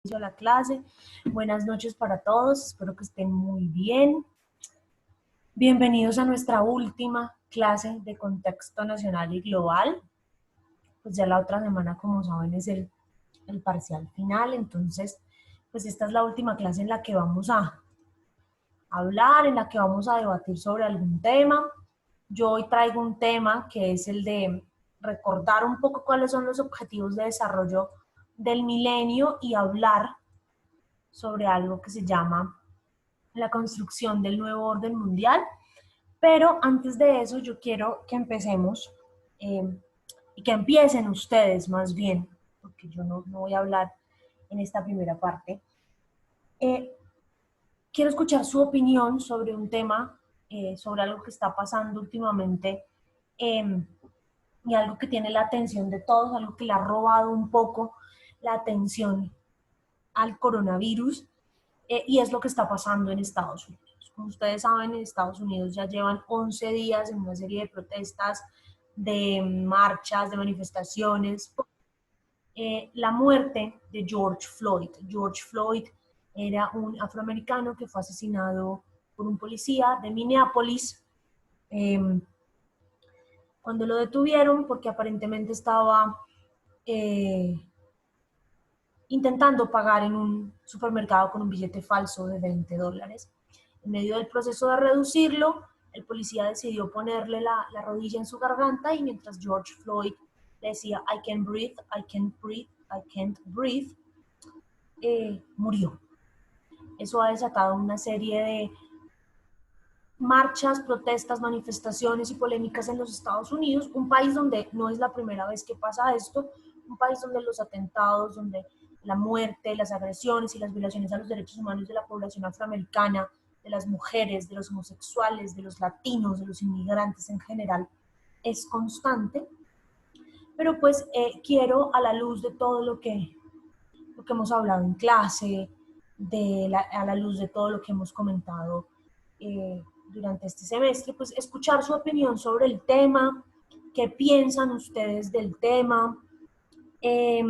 A la clase. Buenas noches para todos, espero que estén muy bien. Bienvenidos a nuestra última clase de contexto nacional y global. Pues ya la otra semana, como saben, es el parcial final, entonces, pues esta es la última clase en la que vamos a hablar, en la que vamos a debatir sobre algún tema. Yo hoy traigo un tema que es el de recordar un poco cuáles son los objetivos de desarrollo del milenio y hablar sobre algo que se llama la construcción del nuevo orden mundial. Pero antes de eso, yo quiero que empecemos eh, y que empiecen ustedes más bien, porque yo no voy a hablar en esta primera parte. Eh, Quiero escuchar su opinión sobre un tema, sobre algo que está pasando últimamente eh, y algo que tiene la atención de todos, algo que le ha robado un poco la atención al coronavirus, y es lo que está pasando en Estados Unidos. Como ustedes saben, en Estados Unidos ya llevan 11 días en una serie de protestas, de marchas, de manifestaciones. La muerte de George Floyd. George Floyd era un afroamericano que fue asesinado por un policía de Minneapolis eh, cuando lo detuvieron porque aparentemente estaba eh, intentando pagar en un supermercado con un billete falso de $20. En medio del proceso de reducirlo, el policía decidió ponerle la rodilla en su garganta y mientras George Floyd decía I can't breathe, I can't breathe, I can't breathe, murió. Eso ha desatado una serie de marchas, protestas, manifestaciones y polémicas en los Estados Unidos, un país donde no es la primera vez que pasa esto, un país donde los atentados, donde la muerte, las agresiones y las violaciones a los derechos humanos de la población afroamericana, de las mujeres, de los homosexuales, de los latinos, de los inmigrantes en general, es constante. Pero pues quiero, a la luz de todo lo que hemos hablado en clase, a la luz de todo lo que hemos comentado durante este semestre, pues escuchar su opinión sobre el tema, qué piensan ustedes del tema, eh,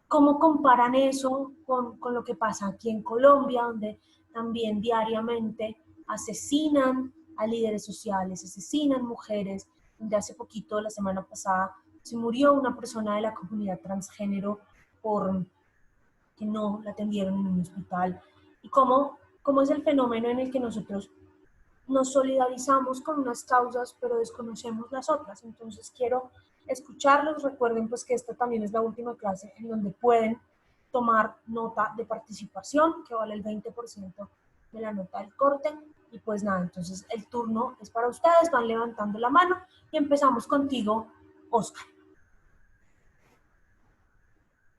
cómo comparan eso con lo que pasa aquí en Colombia, donde también diariamente asesinan a líderes sociales, asesinan mujeres, donde hace poquito, la semana pasada, se murió una persona de la comunidad transgénero por que no la atendieron en un hospital, y cómo es el fenómeno en el que nosotros nos solidarizamos con unas causas, pero desconocemos las otras. Entonces quiero escucharlos. Recuerden pues que esta también es la última clase en donde pueden tomar nota de participación, que vale el 20% de la nota del corte. Y pues nada, entonces el turno es para ustedes, van levantando la mano y empezamos contigo, Oscar.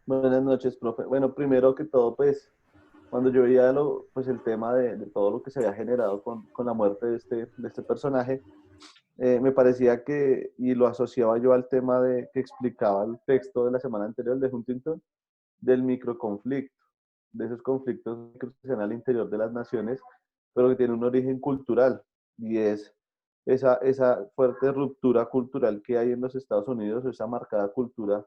Buenas noches, profe. Bueno, primero que todo, pues, cuando yo veía pues, el tema de todo lo que se había generado con la muerte de este personaje, me parecía y lo asociaba yo al tema que explicaba el texto de la semana anterior de Huntington, del microconflicto, de esos conflictos que se dan al interior de las naciones, pero que tienen un origen cultural, y es esa fuerte ruptura cultural que hay en los Estados Unidos, esa marcada cultura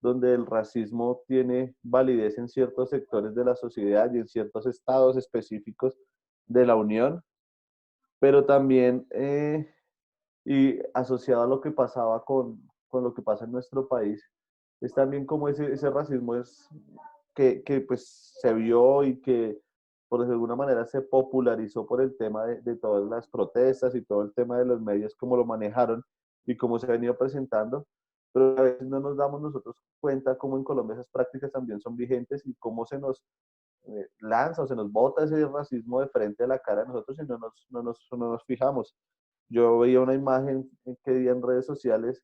donde el racismo tiene validez en ciertos sectores de la sociedad y en ciertos estados específicos de la Unión, pero también y asociado a lo que pasaba con lo que pasa en nuestro país, es también como ese racismo que pues se vio y que por de alguna manera se popularizó por el tema de todas las protestas y todo el tema de los medios, cómo lo manejaron y cómo se ha venido presentando, pero a veces no nos damos nosotros cuenta cómo en Colombia esas prácticas también son vigentes y cómo se nos lanza o se nos bota ese racismo de frente a la cara de nosotros y no nos fijamos. Yo veía una imagen que di en redes sociales,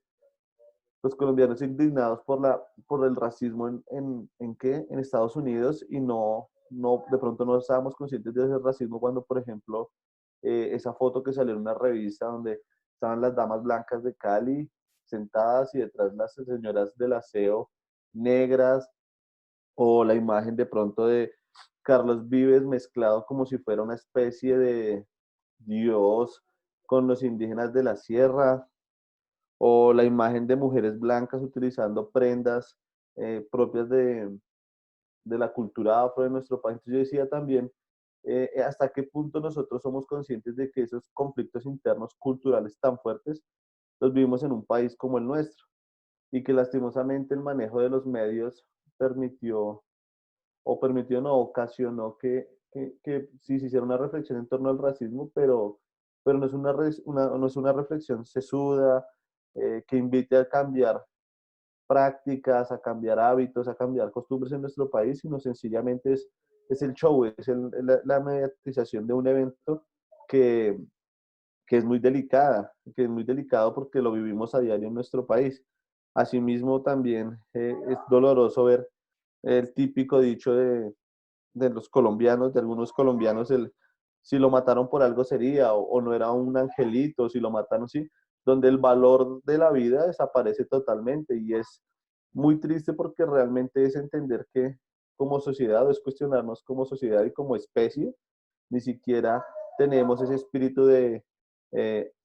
los colombianos indignados por el racismo en Estados Unidos y de pronto no estábamos conscientes de ese racismo cuando, por ejemplo, esa foto que salió en una revista donde estaban las damas blancas de Cali sentadas y detrás las señoras del aseo negras, o la imagen de pronto de Carlos Vives mezclado como si fuera una especie de Dios con los indígenas de la sierra, o la imagen de mujeres blancas utilizando prendas propias de la cultura afro de nuestro país. Entonces yo decía también, hasta qué punto nosotros somos conscientes de que esos conflictos internos culturales tan fuertes los vivimos en un país como el nuestro y que lastimosamente el manejo de los medios permitió, o permitió no, ocasionó que sí se hiciera una reflexión en torno al racismo, pero no es no es una reflexión sesuda, que invite a cambiar prácticas, a cambiar hábitos, a cambiar costumbres en nuestro país, sino sencillamente es el show, es la mediatización de un evento que, que es muy delicada, que es muy delicado porque lo vivimos a diario en nuestro país. Asimismo, también es doloroso ver el típico dicho de los colombianos, de algunos colombianos, si lo mataron por algo sería, o no era un angelito, si lo mataron, sí, donde el valor de la vida desaparece totalmente y es muy triste porque realmente es entender que como sociedad, o es cuestionarnos como sociedad y como especie, ni siquiera tenemos ese espíritu de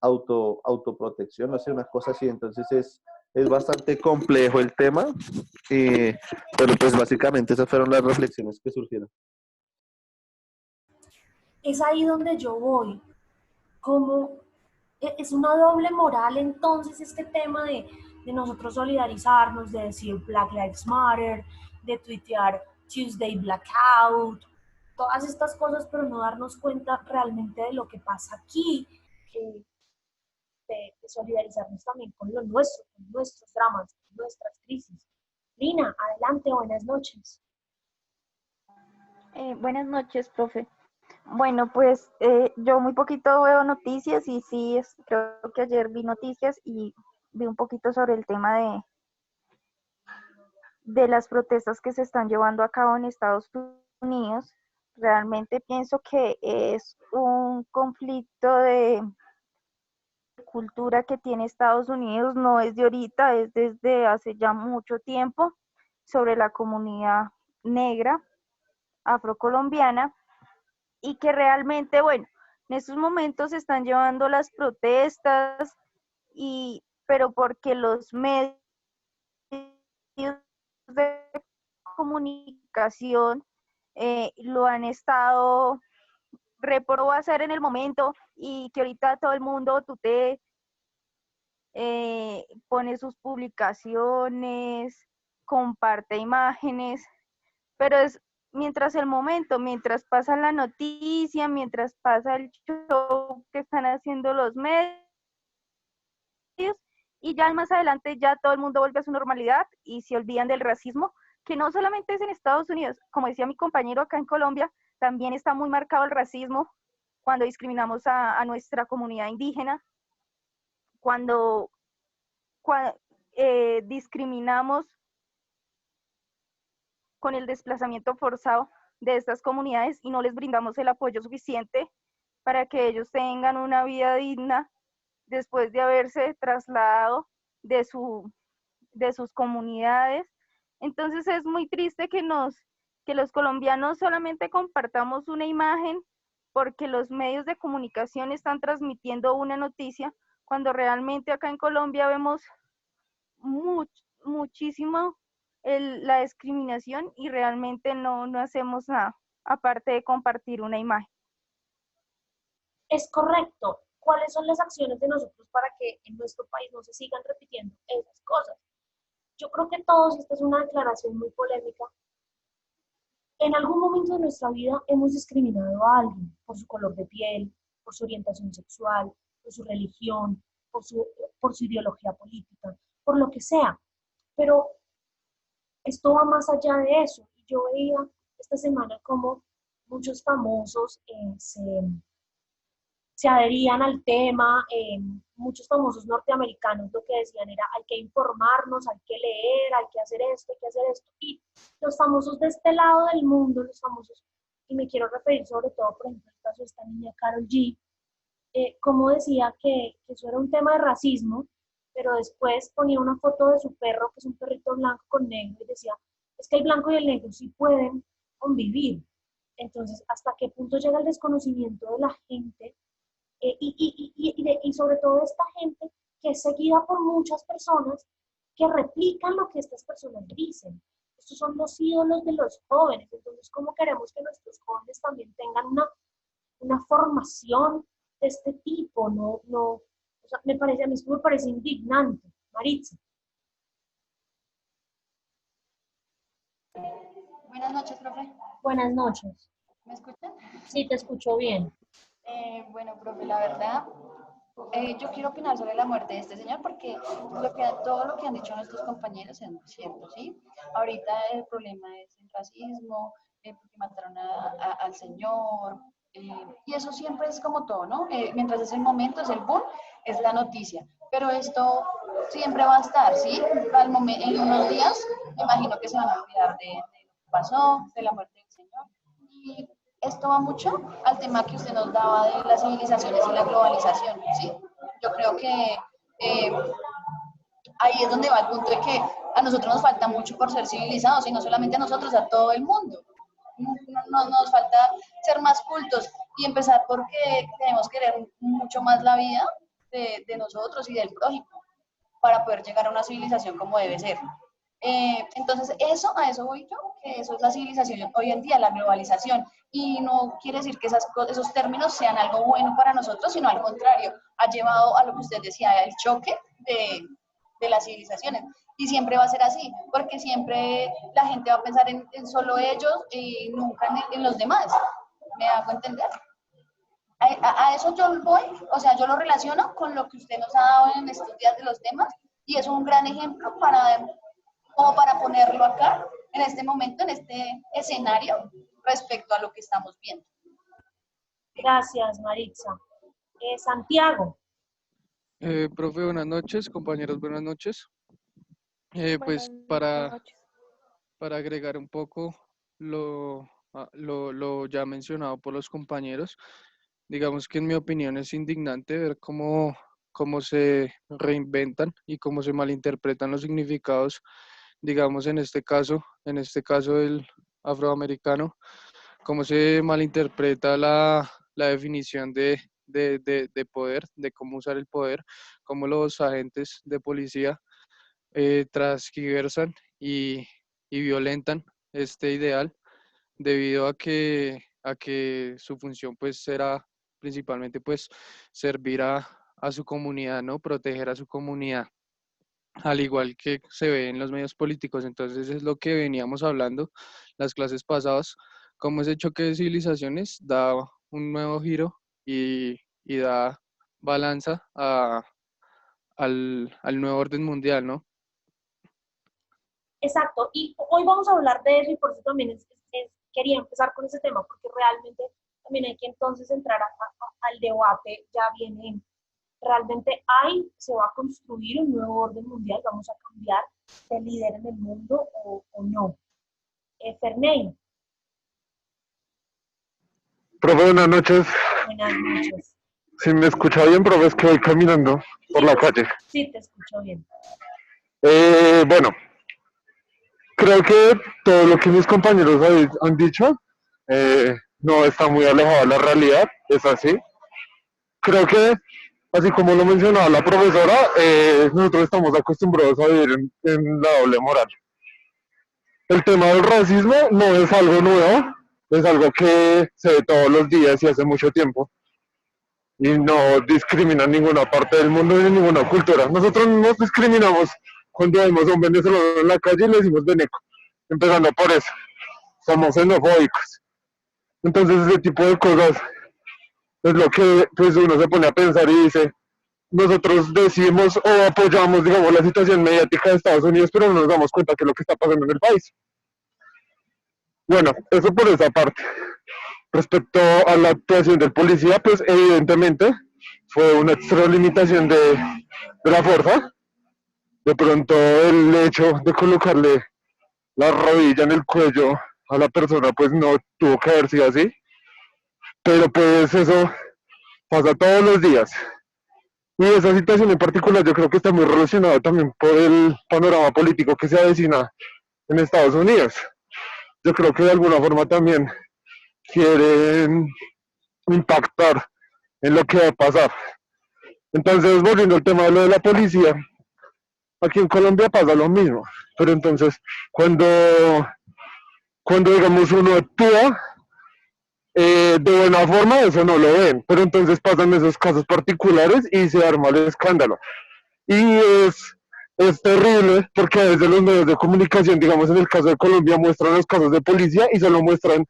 autoprotección, no sé, una cosa así, entonces es bastante complejo el tema, pero pues básicamente esas fueron las reflexiones que surgieron. Es ahí donde yo voy, como es una doble moral entonces este tema de nosotros solidarizarnos, de decir Black Lives Matter, de tuitear Tuesday Blackout, todas estas cosas, pero no darnos cuenta realmente de lo que pasa aquí, eh, de solidarizarnos también con lo nuestro, con nuestros dramas, con nuestras crisis. Lina, adelante, buenas noches. Buenas noches, profe. Bueno, pues yo muy poquito veo noticias y sí, creo que ayer vi noticias y vi un poquito sobre el tema de las protestas que se están llevando a cabo en Estados Unidos. Realmente pienso que es un conflicto de cultura que tiene Estados Unidos, no es de ahorita, es desde hace ya mucho tiempo, sobre la comunidad negra afrocolombiana, y que realmente, bueno, en estos momentos se están llevando las protestas, pero porque los medios de comunicación lo han estado reprobó hacer en el momento, y que ahorita todo el mundo tutee, pone sus publicaciones, comparte imágenes, pero es mientras el momento, mientras pasa la noticia, mientras pasa el show que están haciendo los medios, y ya más adelante ya todo el mundo vuelve a su normalidad y se olvidan del racismo, que no solamente es en Estados Unidos, como decía mi compañero acá en Colombia, también está muy marcado el racismo cuando discriminamos a nuestra comunidad indígena, cuando, cuando discriminamos con el desplazamiento forzado de estas comunidades y no les brindamos el apoyo suficiente para que ellos tengan una vida digna después de haberse trasladado de, de sus comunidades. Entonces es muy triste que los colombianos solamente compartamos una imagen porque los medios de comunicación están transmitiendo una noticia, cuando realmente acá en Colombia vemos muchísimo la discriminación y realmente no hacemos nada, aparte de compartir una imagen. Es correcto. ¿Cuáles son las acciones de nosotros para que en nuestro país no se sigan repitiendo esas cosas? Yo creo que todos, esta es una declaración muy polémica. En algún momento de nuestra vida hemos discriminado a alguien por su color de piel, por su orientación sexual, por su religión, por su ideología política, por lo que sea. Pero esto va más allá de eso. Y yo veía esta semana como muchos famosos se adherían al tema, muchos famosos norteamericanos lo que decían era hay que informarnos, hay que leer, hay que hacer esto, hay que hacer esto. Y los famosos de este lado del mundo, los famosos, y me quiero referir sobre todo, por ejemplo, el caso de esta niña Karol G, como decía que eso era un tema de racismo, pero después ponía una foto de su perro, que es un perrito blanco con negro, y decía, es que el blanco y el negro sí pueden convivir. Entonces, ¿hasta qué punto llega el desconocimiento de la gente? Y sobre todo esta gente que es seguida por muchas personas que replican lo que estas personas dicen. estos son los ídolos de los jóvenes, entonces ¿cómo queremos que nuestros jóvenes también tengan una formación de este tipo? O sea, a mí esto me parece indignante. Maritza. Buenas noches, profe. Buenas noches. ¿Me escuchan? Sí, te escucho bien. Bueno, profe, la verdad, yo quiero opinar sobre la muerte de este señor porque todo lo que han dicho nuestros compañeros es cierto, ¿sí? Ahorita el problema es el racismo, porque mataron al señor, y eso siempre es como todo, ¿no? Mientras es el momento, es el boom, es la noticia. Pero esto siempre va a estar, ¿sí? En unos días, me imagino que se van a olvidar de lo que pasó, de la muerte del señor. Y esto va mucho al tema que usted nos daba de las civilizaciones y la globalización, ¿sí? Yo creo que ahí es donde va el punto de que a nosotros nos falta mucho por ser civilizados, y no solamente a nosotros, a todo el mundo. Nos falta ser más cultos y empezar porque tenemos que querer mucho más la vida de nosotros y del prójimo para poder llegar a una civilización como debe ser. Entonces, a eso voy yo, que eso es la civilización hoy en día, la globalización. Y no quiere decir que esos términos sean algo bueno para nosotros, sino al contrario, ha llevado a lo que usted decía, el choque de las civilizaciones. Y siempre va a ser así, porque siempre la gente va a pensar en solo ellos y nunca en los demás. ¿Me hago entender? A eso yo voy, o sea, yo lo relaciono con lo que usted nos ha dado en estos días de los temas, y es un gran ejemplo como para ponerlo acá, en este momento, en este escenario, respecto a lo que estamos viendo. Gracias, Maritza. Santiago. Profe, buenas noches, compañeros, buenas noches. Pues para agregar un poco lo ya mencionado por los compañeros, digamos que en mi opinión es indignante ver cómo se reinventan y cómo se malinterpretan los significados, digamos en este caso del afroamericano, cómo se malinterpreta la definición de poder, de cómo usar el poder, cómo los agentes de policía transgiversan y violentan este ideal debido a que su función pues será principalmente pues servir a su comunidad, ¿no? Proteger a su comunidad, al igual que se ve en los medios políticos. Entonces es lo que veníamos hablando las clases pasadas, cómo ese choque de civilizaciones da un nuevo giro y da balanza al nuevo orden mundial, ¿no? Exacto, y hoy vamos a hablar de eso, y por eso también quería empezar con ese tema, porque realmente también hay que entonces entrar al debate. Ya viene, realmente se va a construir un nuevo orden mundial, vamos a cambiar de líder en el mundo o no. Ferney. Profe, buenas noches. Buenas noches. Si me escucha bien, profe, es que voy caminando por la calle. Sí, te escucho bien. Bueno, creo que todo lo que mis compañeros han dicho no está muy alejado de la realidad, es así. Creo que, así como lo mencionaba la profesora, nosotros estamos acostumbrados a vivir en la doble moral. El tema del racismo no es algo nuevo, es algo que se ve todos los días y hace mucho tiempo. Y no discrimina en ninguna parte del mundo ni en ninguna cultura. Nosotros no discriminamos cuando vemos a un venezolano en la calle y le decimos veneco, empezando por eso. Somos xenofóbicos. Entonces ese tipo de cosas es lo que pues uno se pone a pensar y dice, nosotros decimos o apoyamos, digamos, la situación mediática de Estados Unidos, pero no nos damos cuenta que es lo que está pasando en el país. Bueno, eso por esa parte. Respecto a la actuación del policía, pues evidentemente fue una extralimitación de la fuerza. De pronto el hecho de colocarle la rodilla en el cuello a la persona pues no tuvo que haber sido así, pero pues eso pasa todos los días. Y esa situación en particular yo creo que está muy relacionada también por el panorama político que se avecina en Estados Unidos. Yo creo que de alguna forma también quieren impactar en lo que va a pasar. Entonces, volviendo al tema de lo de la policía, aquí en Colombia pasa lo mismo, pero entonces cuando digamos uno actúa de buena forma, eso no lo ven, pero entonces pasan esos casos particulares y se arma el escándalo. Y es terrible porque a veces los medios de comunicación, digamos en el caso de Colombia, muestran los casos de policía y solo muestran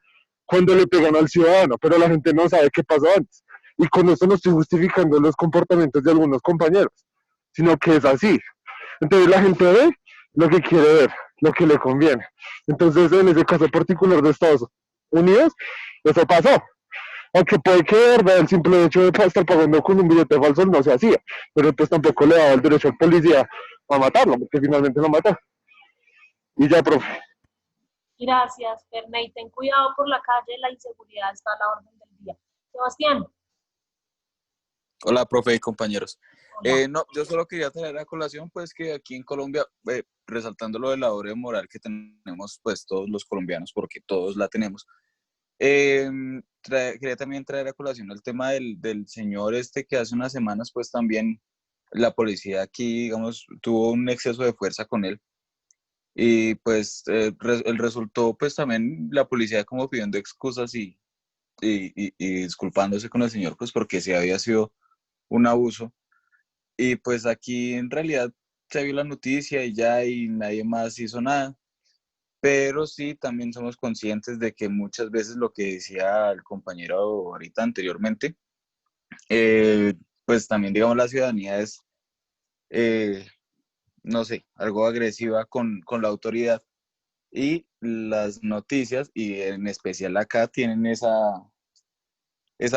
cuando le pegan al ciudadano, pero la gente no sabe qué pasó antes. Y con esto no estoy justificando los comportamientos de algunos compañeros, sino que es así. Entonces la gente ve lo que quiere ver, lo que le conviene. Entonces en ese caso particular de Estados Unidos, eso pasó. Aunque puede que de verdad el simple hecho de estar pagando con un billete falso no se hacía, pero pues tampoco le daba el derecho al policía a matarlo, porque finalmente lo mató. Y ya, profe. Gracias, Ferney. Ten cuidado por la calle, la inseguridad está a la orden del día. Sebastián. Hola, profe y compañeros. Hola. No, yo solo quería traer a colación, pues, que aquí en Colombia, resaltando lo de la doble moral que tenemos, pues, todos los colombianos, porque todos la tenemos, quería también traer a colación el tema del señor este que hace unas semanas, pues, también la policía aquí, digamos, tuvo un exceso de fuerza con él. Y, pues, el resultó, pues, también la policía como pidiendo excusas y disculpándose con el señor, pues, porque sí había sido un abuso. Y pues aquí en realidad se vio la noticia y ya y nadie más hizo nada. Pero sí, también somos conscientes de que muchas veces lo que decía el compañero ahorita anteriormente, eh, pues también digamos la ciudadanía es, eh, no sé, algo agresiva con la autoridad. Y las noticias, y en especial acá, tienen esa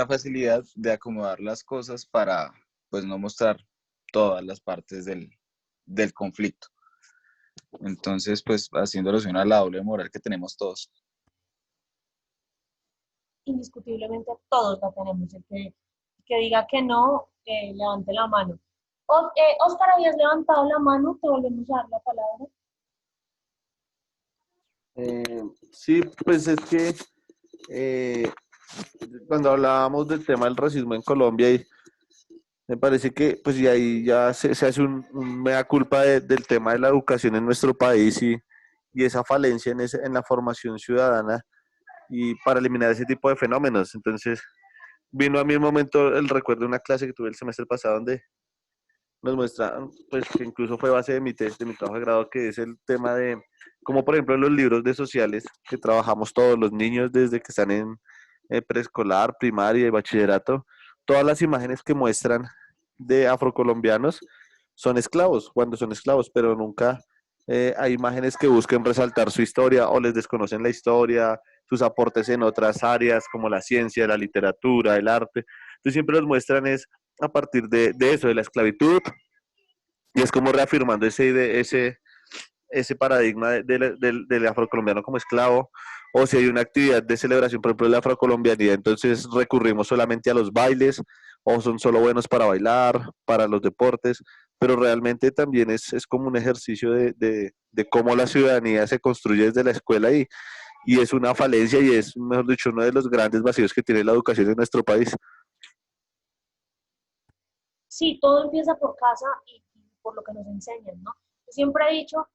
facilidad de acomodar las cosas para pues no mostrar todas las partes del conflicto. Entonces, pues haciendo alusión a la doble moral que tenemos todos. Indiscutiblemente todos la tenemos. El que diga que no, levante la mano. Oscar, habías levantado la mano, te volvemos a dar la palabra. Sí, pues es que cuando hablábamos del tema del racismo en Colombia, y me parece que pues y ahí ya se hace un mea culpa del tema de la educación en nuestro país y esa falencia en la formación ciudadana y para eliminar ese tipo de fenómenos. Entonces, vino a mí un momento el recuerdo de una clase que tuve el semestre pasado donde nos muestra, pues que incluso fue base de mi test, de mi trabajo de grado, que es el tema de, como por ejemplo en los libros de sociales que trabajamos todos los niños desde que están en preescolar, primaria y bachillerato, todas las imágenes que muestran de afrocolombianos son esclavos, cuando son esclavos, pero nunca hay imágenes que busquen resaltar su historia o les desconocen la historia, sus aportes en otras áreas como la ciencia, la literatura, el arte. Entonces siempre los muestran es a partir de eso, de la esclavitud, y es como reafirmando ese paradigma del afrocolombiano como esclavo, o si hay una actividad de celebración, por ejemplo, de la afrocolombianidad, entonces recurrimos solamente a los bailes, o son solo buenos para bailar, para los deportes, pero realmente también es como un ejercicio de cómo la ciudadanía se construye desde la escuela y es una falencia y es, mejor dicho, uno de los grandes vacíos que tiene la educación en nuestro país. Sí, todo empieza por casa y por lo que nos enseñan, ¿no? Yo siempre he dicho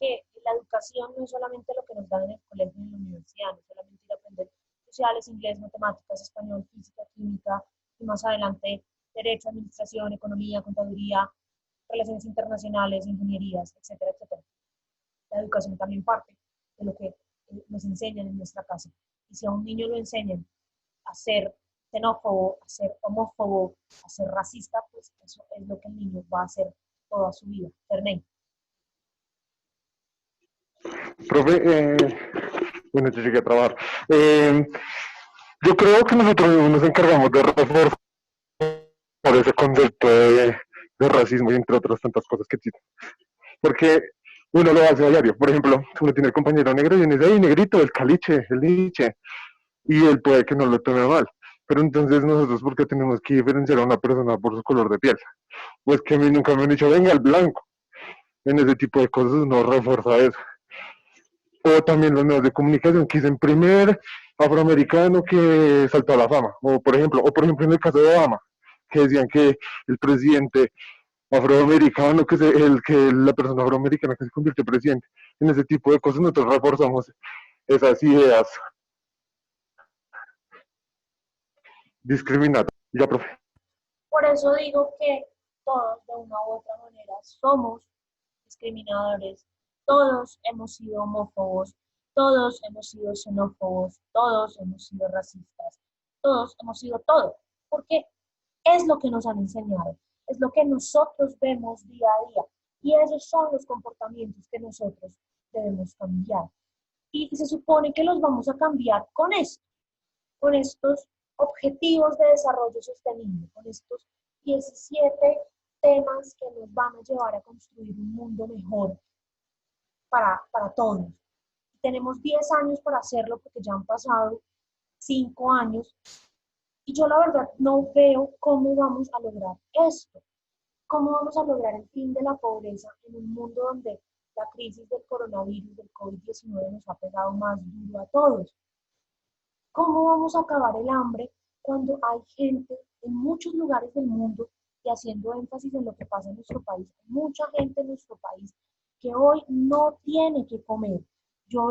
que la educación no es solamente lo que nos dan en el colegio y en la universidad, no es solamente ir a aprender sociales, inglés, matemáticas, español, física, química, y más adelante derecho, administración, economía, contaduría, relaciones internacionales, ingenierías, etcétera, etcétera. La educación también parte de lo que nos enseñan en nuestra casa. Y si a un niño lo enseñan a ser xenófobo, a ser homófobo, a ser racista, pues eso es lo que el niño va a hacer toda su vida. Ferney. Profe, bueno, yo llegué a trabajar. Yo creo que nosotros nos encargamos de reforzar ese concepto de racismo y entre otras tantas cosas que existen. Porque uno lo hace a diario. Por ejemplo, uno tiene el compañero negro y uno dice, ¡ay, negrito, el caliche, el liche! Y él puede que no lo tome mal. Pero entonces nosotros, ¿por qué tenemos que diferenciar a una persona por su color de piel? Pues que a mí nunca me han dicho, venga, el blanco. En ese tipo de cosas uno refuerza eso. O también los medios de comunicación que dicen primer afroamericano que saltó a la fama. O por ejemplo en el caso de Obama, que decían que el presidente afroamericano, la persona afroamericana que se convirtió presidente, en ese tipo de cosas nosotros reforzamos esas ideas discriminatorias. Ya, profe. Por eso digo que todos de una u otra manera somos discriminadores, todos hemos sido homófobos, todos hemos sido xenófobos, todos hemos sido racistas, todos hemos sido todo, porque es lo que nos han enseñado, es lo que nosotros vemos día a día y esos son los comportamientos que nosotros debemos cambiar. Y se supone que los vamos a cambiar con esto, con estos objetivos de desarrollo sostenible, con estos 17 temas que nos van a llevar a construir un mundo mejor para todos. Tenemos 10 años para hacerlo porque ya han pasado 5 años y yo la verdad no veo cómo vamos a lograr esto, cómo vamos a lograr el fin de la pobreza en un mundo donde la crisis del coronavirus, del COVID-19 nos ha pegado más duro a todos. ¿Cómo vamos a acabar el hambre cuando hay gente en muchos lugares del mundo, y haciendo énfasis en lo que pasa en nuestro país, mucha gente en nuestro país que hoy no tiene que comer? Yo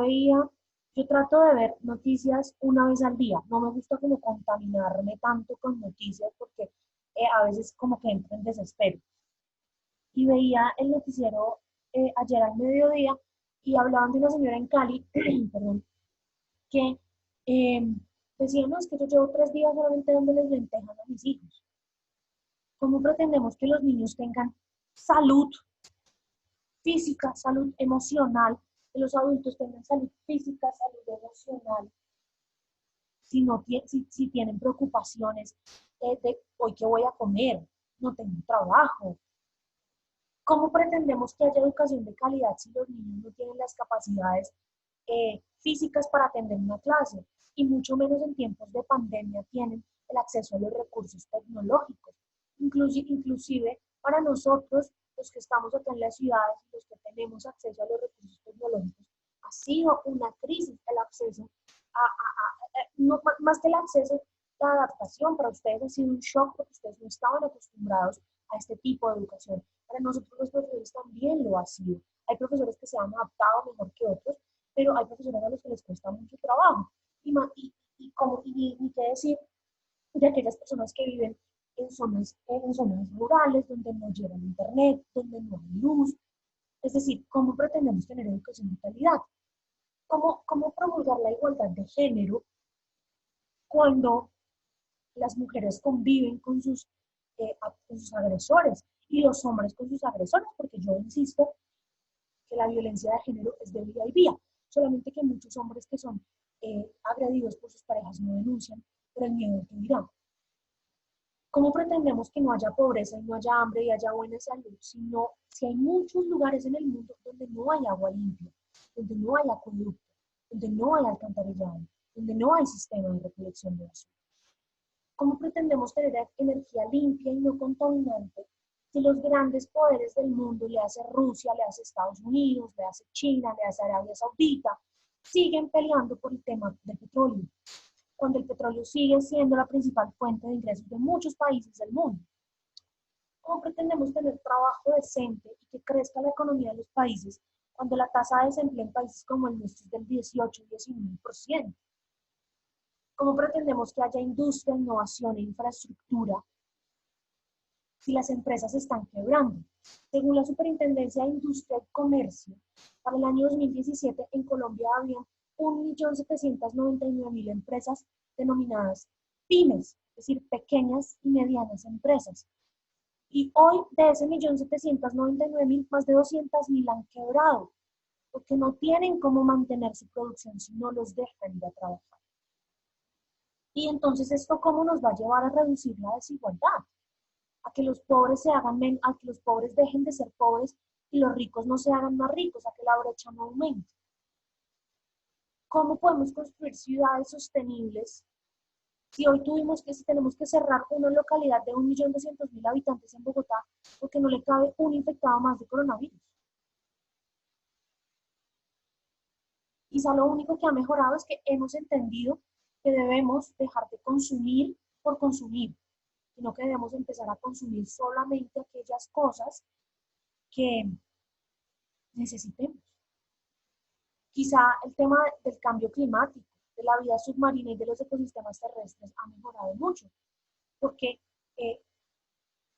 trato de ver noticias una vez al día, no me gusta como contaminarme tanto con noticias porque a veces como que entro en desespero. Y veía el noticiero ayer al mediodía y hablaban de una señora en Cali, perdón, que decían, no, es que yo llevo 3 días solamente dándoles lentejas a mis hijos. ¿Cómo pretendemos que los niños tengan salud física, salud emocional, que los adultos tengan salud física, salud emocional, si tienen preocupaciones de hoy qué voy a comer, no tengo trabajo? ¿Cómo pretendemos que haya educación de calidad si los niños no tienen las capacidades físicas para atender una clase? Y mucho menos en tiempos de pandemia tienen el acceso a los recursos tecnológicos. Inclusive para nosotros, los que estamos acá en las ciudades, los que tenemos acceso a los recursos tecnológicos, ha sido una crisis el acceso no, más que el acceso, la adaptación para ustedes ha sido un shock porque ustedes no estaban acostumbrados a este tipo de educación. Para nosotros los profesores también lo ha sido. Hay profesores que se han adaptado mejor que otros, pero hay profesores a los que les cuesta mucho trabajo. Y qué decir de aquellas personas que viven en zonas rurales, donde no llega el internet, donde no hay luz. Es decir, ¿cómo pretendemos tener educación de calidad? ¿Cómo promulgar la igualdad de género cuando las mujeres conviven con sus agresores y los hombres con sus agresores? Porque yo insisto que la violencia de género es de vía y vía, solamente que muchos hombres que son agredidos por sus parejas no denuncian por el miedo que dirán. ¿Cómo pretendemos que no haya pobreza y no haya hambre y haya buena salud si hay muchos lugares en el mundo donde no hay agua limpia, donde no hay acueducto, donde no hay alcantarillado, donde no hay sistema de recolección de basura? ¿Cómo pretendemos tener energía limpia y no contaminante si los grandes poderes del mundo, le hace Rusia, le hace Estados Unidos, le hace China, le hace Arabia Saudita, siguen peleando por el tema del petróleo, cuando el petróleo sigue siendo la principal fuente de ingresos de muchos países del mundo? ¿Cómo pretendemos tener trabajo decente y que crezca la economía de los países cuando la tasa de desempleo en países como el nuestro es del 18-19%? ¿Cómo pretendemos que haya industria, innovación e infraestructura si las empresas están quebrando? Según la Superintendencia de Industria y Comercio, para el año 2017 en Colombia había 1.799.000 empresas denominadas pymes, es decir, pequeñas y medianas empresas. Y hoy de ese 1.799.000, más de 200.000 han quebrado, porque no tienen cómo mantener su producción si no los dejan ir a trabajar. Y entonces, ¿esto cómo nos va a llevar a reducir la desigualdad? A que los pobres a que los pobres dejen de ser pobres y los ricos no se hagan más ricos, a que la brecha no aumente. ¿Cómo podemos construir ciudades sostenibles si hoy si tenemos que cerrar una localidad de 1.200.000 habitantes en Bogotá porque no le cabe un infectado más de coronavirus? Quizá lo único que ha mejorado es que hemos entendido que debemos dejar de consumir por consumir. sino que debemos empezar a consumir solamente aquellas cosas que necesitemos. Quizá el tema del cambio climático, de la vida submarina y de los ecosistemas terrestres ha mejorado mucho, porque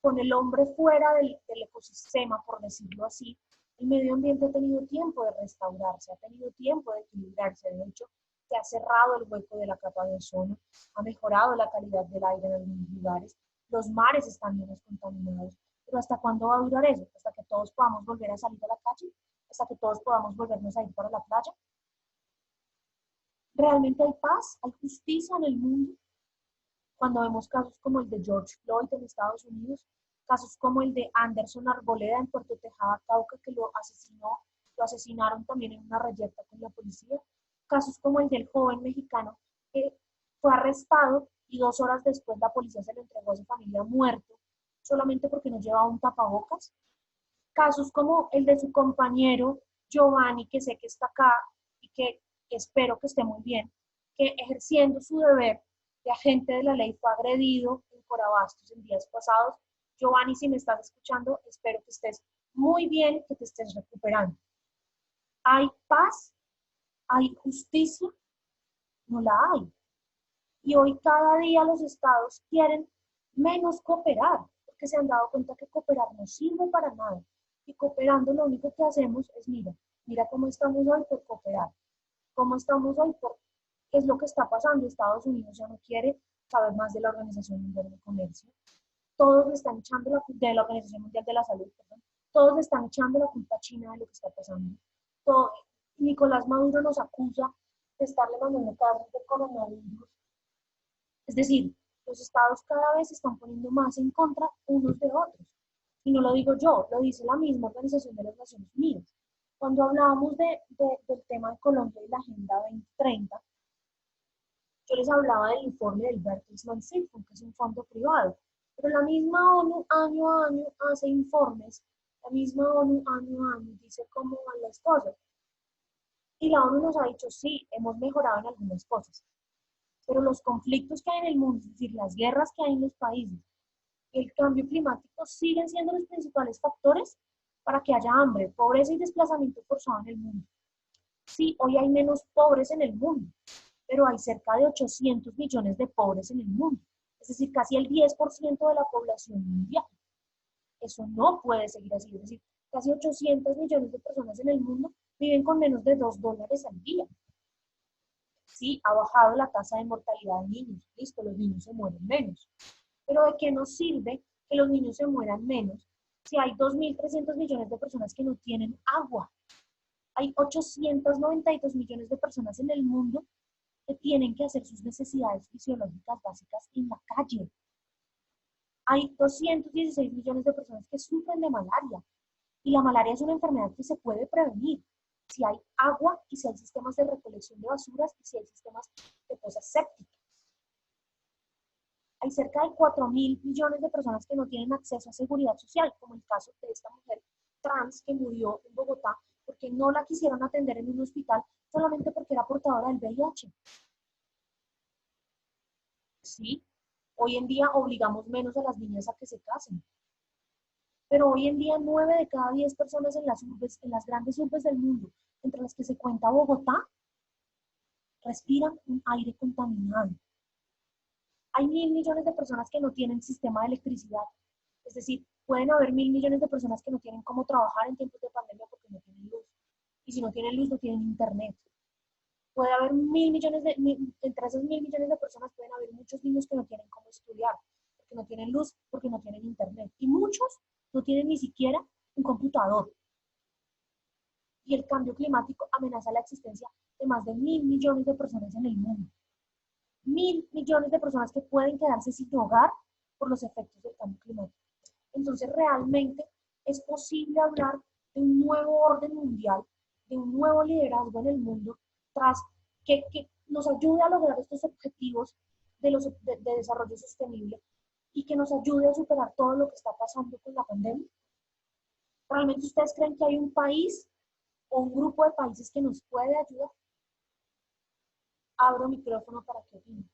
con el hombre fuera del ecosistema, por decirlo así, el medio ambiente ha tenido tiempo de restaurarse, ha tenido tiempo de equilibrarse. De hecho, se ha cerrado el hueco de la capa de ozono, ha mejorado la calidad del aire en algunos lugares, los mares están menos contaminados. Pero ¿hasta cuándo va a durar eso? ¿Hasta que todos podamos volver a salir a la calle? ¿Hasta que todos podamos volvernos a ir para la playa? ¿Realmente hay paz? ¿Hay justicia en el mundo? Cuando vemos casos como el de George Floyd en Estados Unidos, casos como el de Anderson Arboleda en Puerto Tejada, Cauca, que lo asesinaron también en una reyerta con la policía, casos como el del joven mexicano que fue arrestado y 2 horas después la policía se lo entregó a su familia muerto, solamente porque no llevaba un tapabocas, casos como el de su compañero Giovanni, que sé que está acá y que espero que esté muy bien, que ejerciendo su deber de agente de la ley fue agredido en Corabastos en días pasados. Giovanni, si me estás escuchando, espero que estés muy bien, que te estés recuperando. ¿Hay paz? ¿Hay justicia? No la hay. Y hoy cada día los estados quieren menos cooperar, porque se han dado cuenta que cooperar no sirve para nada. Y cooperando lo único que hacemos es, mira cómo estamos hoy por cooperar. ¿Cómo estamos hoy por qué es lo que está pasando? Estados Unidos ya no quiere saber más de la Organización Mundial del Comercio. Todos le están echando de la Organización Mundial de la Salud, perdón. Todos le están echando la culpa a China de lo que está pasando. Nicolás Maduro nos acusa de estarle mandando casos de coronavirus. Es decir, los estados cada vez se están poniendo más en contra unos de otros. Y no lo digo yo, lo dice la misma Organización de las Naciones Unidas. Cuando hablábamos del tema de Colombia y la Agenda 2030, yo les hablaba del informe del Bertelsmann Stiftung, que es un fondo privado. Pero la misma ONU año a año hace informes, la misma ONU año a año dice cómo van las cosas. Y la ONU nos ha dicho, sí, hemos mejorado en algunas cosas, pero los conflictos que hay en el mundo, es decir, las guerras que hay en los países, el cambio climático siguen siendo los principales factores para que haya hambre, pobreza y desplazamiento forzado en el mundo. Sí, hoy hay menos pobres en el mundo, pero hay cerca de 800 millones de pobres en el mundo, es decir, casi el 10% de la población mundial. Eso no puede seguir así, es decir, casi 800 millones de personas en el mundo viven con menos de $2 al día. Sí, ha bajado la tasa de mortalidad de niños, listo, los niños se mueren menos. Pero ¿de qué nos sirve que los niños se mueran menos si hay 2.300 millones de personas que no tienen agua? Hay 892 millones de personas en el mundo que tienen que hacer sus necesidades fisiológicas básicas en la calle. Hay 216 millones de personas que sufren de malaria. Y la malaria es una enfermedad que se puede prevenir si hay agua y si hay sistemas de recolección de basuras y si hay sistemas de fosas sépticas. Hay cerca de 4.000 millones de personas que no tienen acceso a seguridad social, como el caso de esta mujer trans que murió en Bogotá porque no la quisieron atender en un hospital solamente porque era portadora del VIH. Sí, hoy en día obligamos menos a las niñas a que se casen. Pero hoy en día 9 de cada 10 personas en las grandes urbes del mundo, entre las que se cuenta Bogotá, respiran un aire contaminado. Hay 1.000 millones de personas que no tienen sistema de electricidad. Es decir, pueden haber 1.000 millones de personas que no tienen cómo trabajar en tiempos de pandemia porque no tienen luz. Y si no tienen luz, no tienen internet. Puede haber 1.000 millones entre esos 1.000 millones de personas pueden haber muchos niños que no tienen cómo estudiar, porque no tienen luz, porque no tienen internet. Y muchos no tienen ni siquiera un computador. Y el cambio climático amenaza la existencia de más de 1.000 millones de personas en el mundo. 1.000 millones de personas que pueden quedarse sin hogar por los efectos del cambio climático. Entonces, realmente es posible hablar de un nuevo orden mundial, de un nuevo liderazgo en el mundo, tras que nos ayude a lograr estos objetivos de desarrollo sostenible y que nos ayude a superar todo lo que está pasando con la pandemia. ¿Realmente ustedes creen que hay un país o un grupo de países que nos puede ayudar? Abro micrófono para que opinen.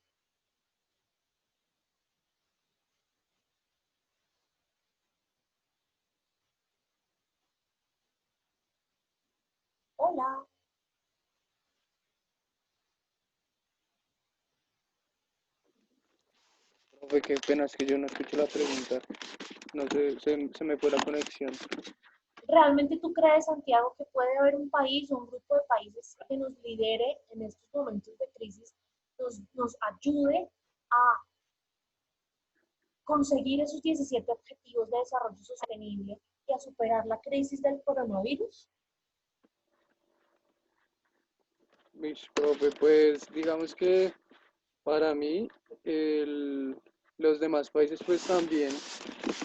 Profe, qué pena, es que yo no escucho la pregunta. No sé, se me fue la conexión. ¿Realmente tú crees, Santiago, que puede haber un país o un grupo de países que nos lidere en estos momentos de crisis, nos ayude a conseguir esos 17 objetivos de desarrollo sostenible y a superar la crisis del coronavirus? Profe, pues digamos que para mí los demás países pues también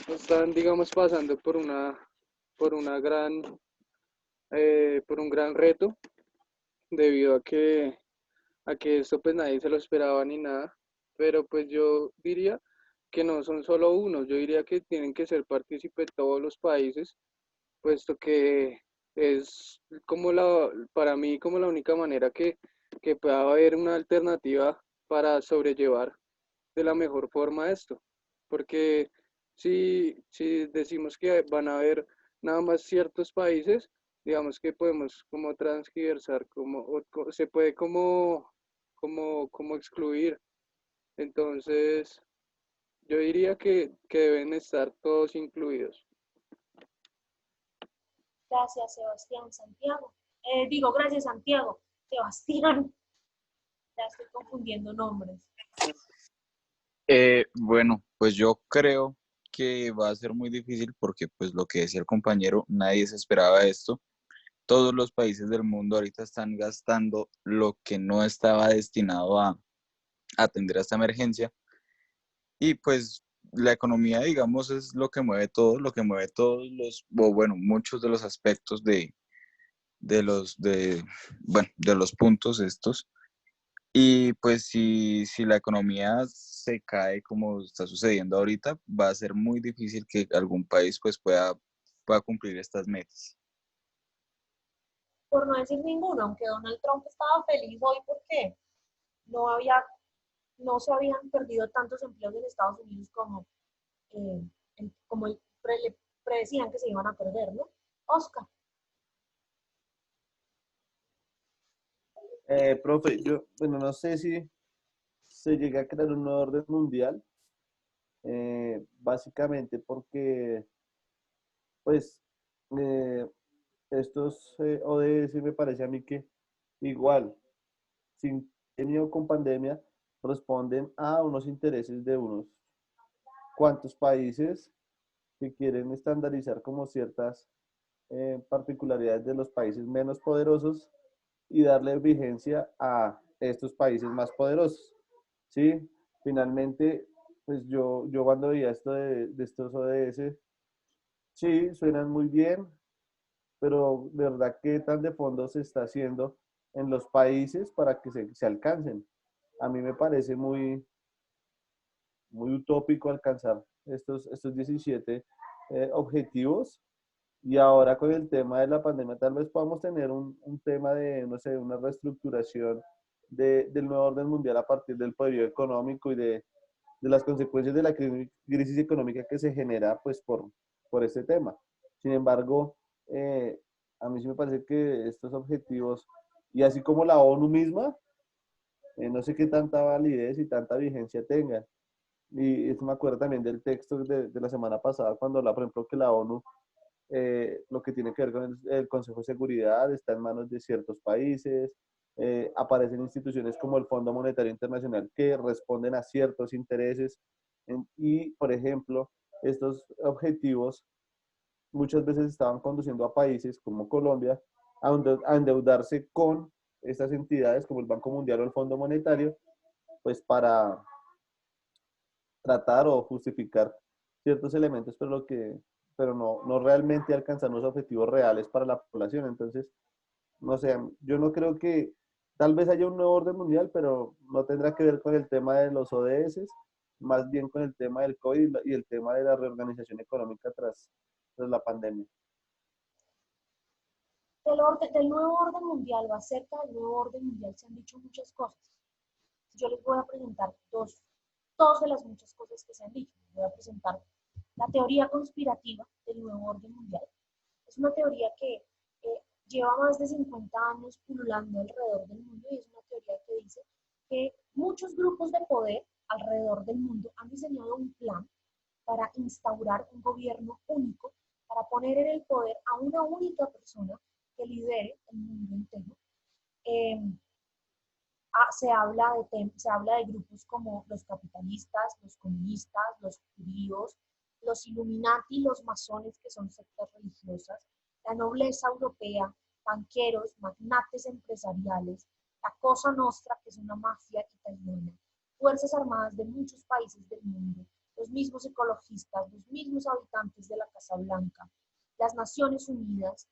están, digamos, pasando por una gran, por un gran reto debido a que esto pues nadie se lo esperaba ni nada, pero pues yo diría que no son solo unos, yo diría que tienen que ser partícipes todos los países, puesto que es como para mí como la única manera que pueda haber una alternativa para sobrellevar de la mejor forma esto, porque si decimos que van a haber nada más ciertos países, digamos que podemos como transgiversar, se puede como excluir. Entonces, yo diría que deben estar todos incluidos. Gracias, Sebastián. Santiago. Gracias, Santiago. Sebastián. Ya estoy confundiendo nombres. Bueno, pues yo creo que va a ser muy difícil porque pues lo que decía el compañero, nadie se esperaba esto. Todos los países del mundo ahorita están gastando lo que no estaba destinado a atender a esta emergencia y pues la economía, digamos, es lo que mueve todo, lo que mueve todos o bueno, muchos de los aspectos de los, de, bueno, de los puntos estos. Y pues si la economía se cae como está sucediendo ahorita, va a ser muy difícil que algún país pues pueda cumplir estas metas. Por no decir ninguno, aunque Donald Trump estaba feliz hoy porque no había, no se habían perdido tantos empleos en Estados Unidos eh, como le predecían que se iban a perder, ¿no? Oscar. Profe, yo, bueno, no sé si se llega a crear un nuevo orden mundial, básicamente porque, pues, eh, estos ODS me parece a mí que igual, sin pandemia o con pandemia, responden a unos intereses de unos cuantos países que quieren estandarizar como ciertas particularidades de los países menos poderosos y darle vigencia a estos países más poderosos. ¿Sí? Finalmente, pues yo cuando veía esto de estos ODS, sí, suenan muy bien, pero de verdad, ¿qué tan de fondo se está haciendo en los países para que se alcancen? A mí me parece muy utópico alcanzar estos 17 objetivos. Y ahora con el tema de la pandemia, tal vez podamos tener un tema de, no sé, una reestructuración del nuevo orden mundial a partir del poderío económico y de las consecuencias de la crisis económica que se genera pues por este tema. Sin embargo, a mí sí me parece que estos objetivos, y así como la ONU misma, no sé qué tanta validez y tanta vigencia tengan. Y esto me acuerdo también del texto de la semana pasada, cuando habla, por ejemplo, que la ONU, lo que tiene que ver con el Consejo de Seguridad, está en manos de ciertos países, aparecen instituciones como el Fondo Monetario Internacional que responden a ciertos intereses y, por ejemplo, estos objetivos muchas veces estaban conduciendo a países como Colombia a endeudarse con estas entidades como el Banco Mundial o el Fondo Monetario, pues para tratar o justificar ciertos elementos, pero no realmente alcanzar los objetivos reales para la población. Entonces, no sé, yo no creo que tal vez haya un nuevo orden mundial, pero no tendrá que ver con el tema de los ODS, más bien con el tema del COVID y el tema de la reorganización económica tras la pandemia. Del nuevo orden mundial o acerca del nuevo orden mundial se han dicho muchas cosas. Yo les voy a presentar dos de las muchas cosas que se han dicho. Les voy a presentar la teoría conspirativa del nuevo orden mundial. Es una teoría que lleva más de 50 años pululando alrededor del mundo y es una teoría que dice que Muchos grupos de poder alrededor del mundo han diseñado un plan para instaurar un gobierno único, para poner en el poder a una única persona que lidere el mundo entero. Se habla de grupos como los capitalistas, los comunistas, los judíos, los Illuminati, los masones, que son sectas religiosas, la nobleza europea, banqueros, magnates empresariales, la Cosa Nostra, que es una mafia italiana, fuerzas armadas de muchos países del mundo, los mismos ecologistas, los mismos habitantes de la Casa Blanca, las Naciones Unidas.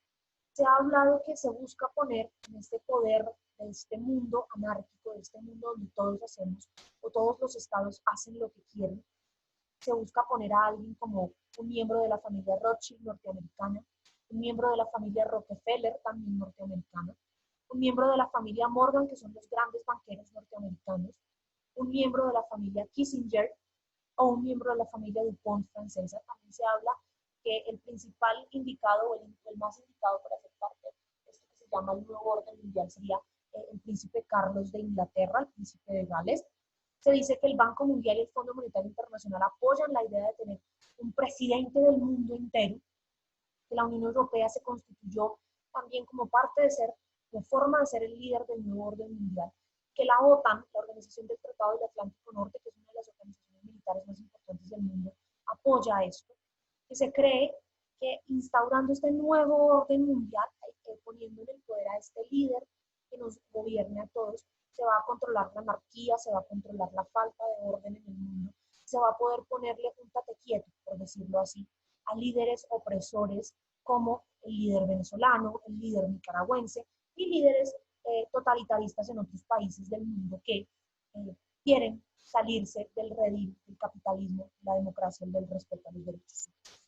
Se ha hablado que se busca poner en este poder de este mundo anárquico, de este mundo donde todos hacemos, o todos los estados hacen lo que quieren, se busca poner a alguien como un miembro de la familia Rothschild norteamericana, un miembro de la familia Rockefeller también norteamericana, un miembro de la familia Morgan, que son los grandes banqueros norteamericanos, un miembro de la familia Kissinger o un miembro de la familia DuPont francesa. También se habla que el principal indicado o el más indicado para hacer parte de esto que se llama el nuevo orden mundial sería el príncipe Carlos de Inglaterra, el príncipe de Gales. Se dice que el Banco Mundial y el Fondo Monetario Internacional apoyan la idea de tener un presidente del mundo entero, que la Unión Europea se constituyó también como parte de ser, como forma de ser el líder del nuevo orden mundial, que la OTAN, la Organización del Tratado del Atlántico Norte, que es una de las organizaciones militares más importantes del mundo, apoya esto, que se cree que instaurando este nuevo orden mundial, poniendo en el poder a este líder que nos gobierne a todos, se va a controlar la anarquía, se va a controlar la falta de orden en el mundo, se va a poder ponerle un tate quieto, por decirlo así, a líderes opresores como el líder venezolano, el líder nicaragüense y líderes totalitaristas en otros países del mundo que quieren salirse del redil del capitalismo, la democracia y del respeto a los derechos humanos.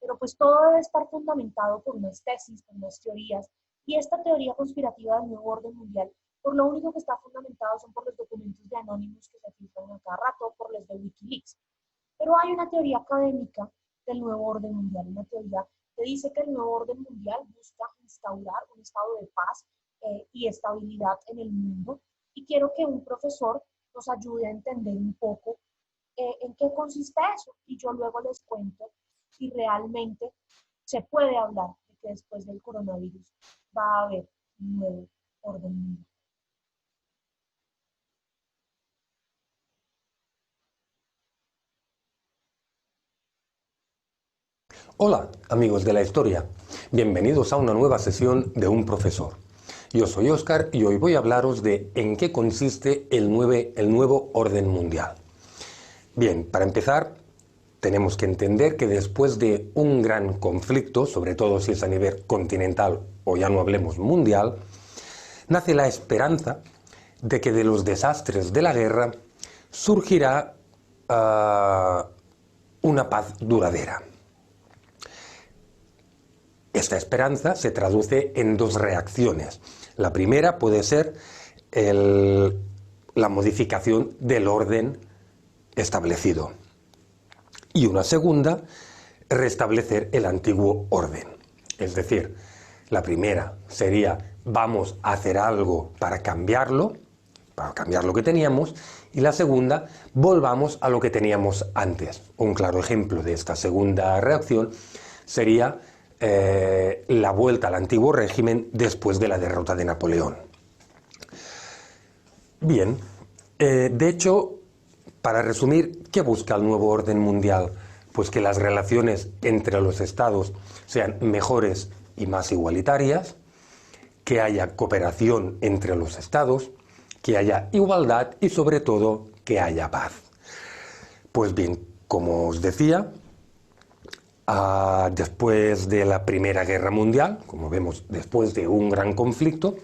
Pero pues todo debe estar fundamentado por unas tesis, por unas teorías, y esta teoría conspirativa del nuevo orden mundial, por lo único que está fundamentado son por los documentos de Anonymous que se filtran a cada rato, por los de Wikileaks. Pero hay una teoría académica del nuevo orden mundial, una teoría que dice que el nuevo orden mundial busca instaurar un estado de paz y estabilidad en el mundo, y quiero que un profesor nos ayude a entender un poco en qué consiste eso, y yo luego les cuento si realmente se puede hablar de que después del coronavirus va a haber un nuevo orden mundial. Hola, amigos de la historia. Bienvenidos a una nueva sesión de Un Profesor. Yo soy Óscar y hoy voy a hablaros de en qué consiste el nuevo orden mundial. Bien, para empezar, tenemos que entender que después de un gran conflicto, sobre todo si es a nivel continental o ya no hablemos mundial, nace la esperanza de que de los desastres de la guerra surgirá una paz duradera. Esta esperanza se traduce en dos reacciones. La primera puede ser la modificación del orden establecido. Y una segunda, restablecer el antiguo orden. Es decir, la primera sería vamos a hacer algo para cambiar lo que teníamos, y la segunda, volvamos a lo que teníamos antes. Un claro ejemplo de esta segunda reacción sería la vuelta al antiguo régimen después de la derrota de Napoleón. Bien, de hecho, para resumir, ¿qué busca el nuevo orden mundial? Pues que las relaciones entre los estados sean mejores y más igualitarias, que haya cooperación entre los estados, que haya igualdad y sobre todo que haya paz. Pues bien, como os decía, después de la Primera Guerra Mundial, como vemos, después de un gran conflicto,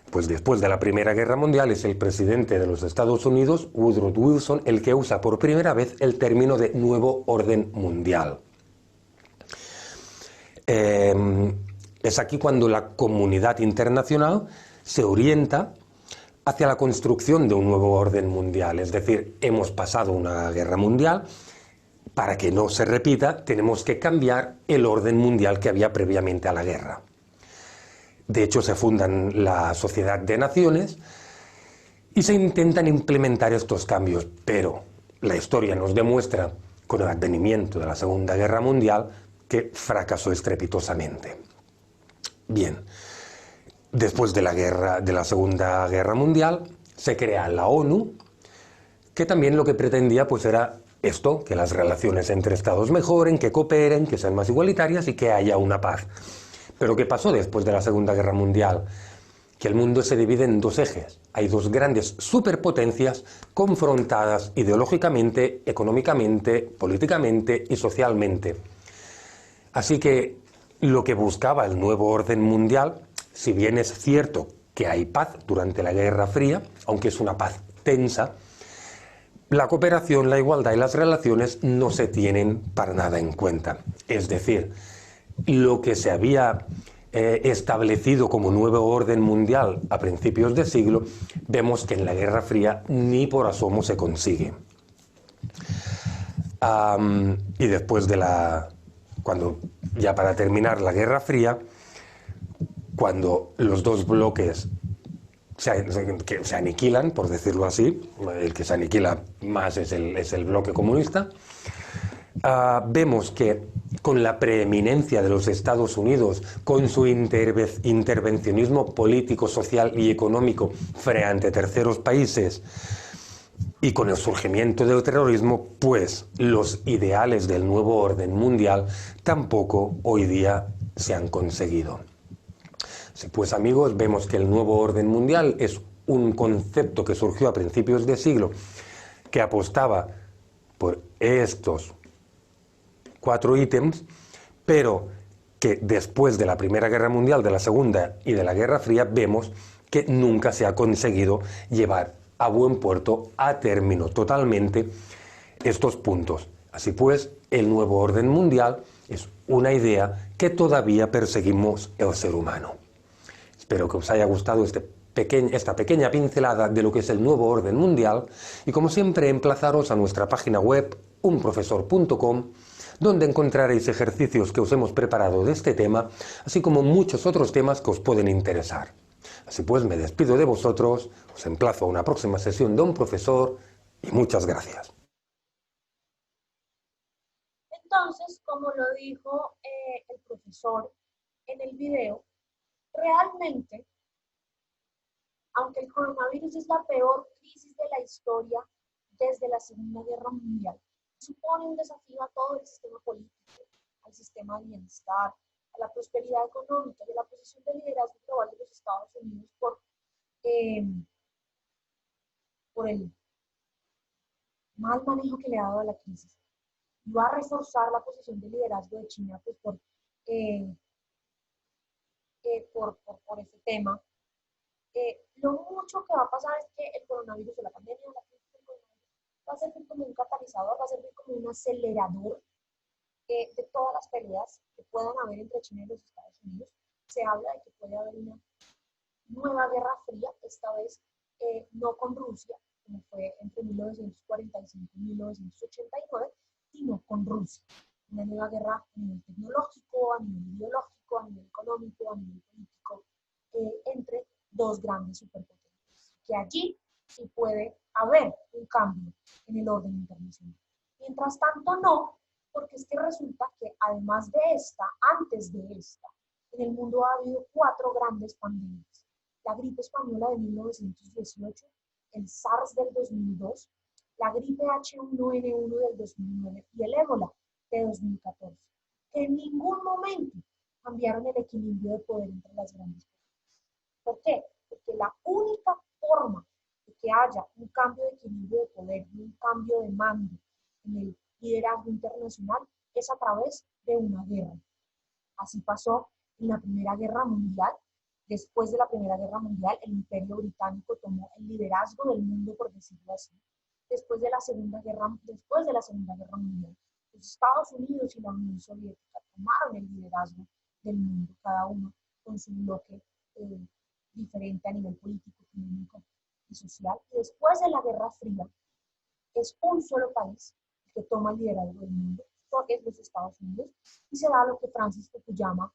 pues después de la Primera Guerra Mundial es el presidente de los Estados Unidos, Woodrow Wilson, el que usa por primera vez el término de nuevo orden mundial. Es aquí cuando la comunidad internacional se orienta hacia la construcción de un nuevo orden mundial. Es decir, hemos pasado una guerra mundial. Para que no se repita, tenemos que cambiar el orden mundial que había previamente a la guerra. De hecho, se fundan la Sociedad de Naciones y se intentan implementar estos cambios, pero la historia nos demuestra, con el advenimiento de la Segunda Guerra Mundial, que fracasó estrepitosamente. Bien, después de la Segunda Guerra Mundial, se crea la ONU, que también lo que pretendía pues era esto, que las relaciones entre estados mejoren, que cooperen, que sean más igualitarias y que haya una paz. Pero ¿qué pasó después de la Segunda Guerra Mundial? Que el mundo se divide en dos ejes. Hay dos grandes superpotencias confrontadas ideológicamente, económicamente, políticamente y socialmente. Así que lo que buscaba el nuevo orden mundial, si bien es cierto que hay paz durante la Guerra Fría, aunque es una paz tensa, la cooperación, la igualdad y las relaciones no se tienen para nada en cuenta. Es decir, lo que se había establecido como nuevo orden mundial a principios de siglo, vemos que en la Guerra Fría ni por asomo se consigue. Y después de cuando ya para terminar la Guerra Fría, cuando los dos bloques se aniquilan, por decirlo así, el que se aniquila más es el bloque comunista, vemos que con la preeminencia de los Estados Unidos, con su intervencionismo político, social y económico frente a terceros países, y con el surgimiento del terrorismo, pues los ideales del nuevo orden mundial tampoco hoy día se han conseguido. Pues amigos, vemos que el nuevo orden mundial es un concepto que surgió a principios de siglo, que apostaba por estos 4 ítems, pero que después de la Primera Guerra Mundial, de la Segunda y de la Guerra Fría, vemos que nunca se ha conseguido llevar a buen puerto, a término totalmente, estos puntos. Así pues, el nuevo orden mundial es una idea que todavía perseguimos el ser humano. Espero que os haya gustado esta pequeña pincelada de lo que es el nuevo orden mundial y, como siempre, emplazaros a nuestra página web unprofesor.com, donde encontraréis ejercicios que os hemos preparado de este tema, así como muchos otros temas que os pueden interesar. Así pues, me despido de vosotros, os emplazo a una próxima sesión de Un Profesor y muchas gracias. Entonces, como lo dijo el profesor en el video, realmente, aunque el coronavirus es la peor crisis de la historia desde la Segunda Guerra Mundial, supone un desafío a todo el sistema político, al sistema de bienestar, a la prosperidad económica y a la posición de liderazgo global de los Estados Unidos por el mal manejo que le ha dado a la crisis. Y va a reforzar la posición de liderazgo de China pues, por ese tema. Lo mucho que va a pasar es que el coronavirus o la pandemia o la crisis del coronavirus va a servir como un catalizador, va a servir como un acelerador de todas las peleas que puedan haber entre China y los Estados Unidos. Se habla de que puede haber una nueva guerra fría, esta vez no con Rusia, como fue entre 1945 y 1989, sino con Rusia. Una nueva guerra a nivel tecnológico, a nivel ideológico, a nivel económico, a nivel político, entre dos grandes superpotencias. Que allí sí puede haber un cambio en el orden internacional. Mientras tanto, no, porque es que resulta que además de esta, antes de esta, en el mundo ha habido 4 grandes pandemias. La gripe española de 1918, el SARS del 2002, la gripe H1N1 del 2009 y el ébola de 2014, que en ningún momento cambiaron el equilibrio de poder entre las grandes potencias. ¿Por qué? Porque la única forma de que haya un cambio de equilibrio de poder y un cambio de mando en el liderazgo internacional es a través de una guerra. Así pasó en la Primera Guerra Mundial. Después de la Primera Guerra Mundial, el Imperio Británico tomó el liderazgo del mundo, por decirlo así. Después de la Segunda Guerra Mundial, los Estados Unidos y la Unión Soviética tomaron el liderazgo del mundo, cada uno con su bloque diferente a nivel político, económico y social. Y después de la Guerra Fría, es un solo país el que toma el liderazgo del mundo, es los Estados Unidos, y se da lo que Francis Fukuyama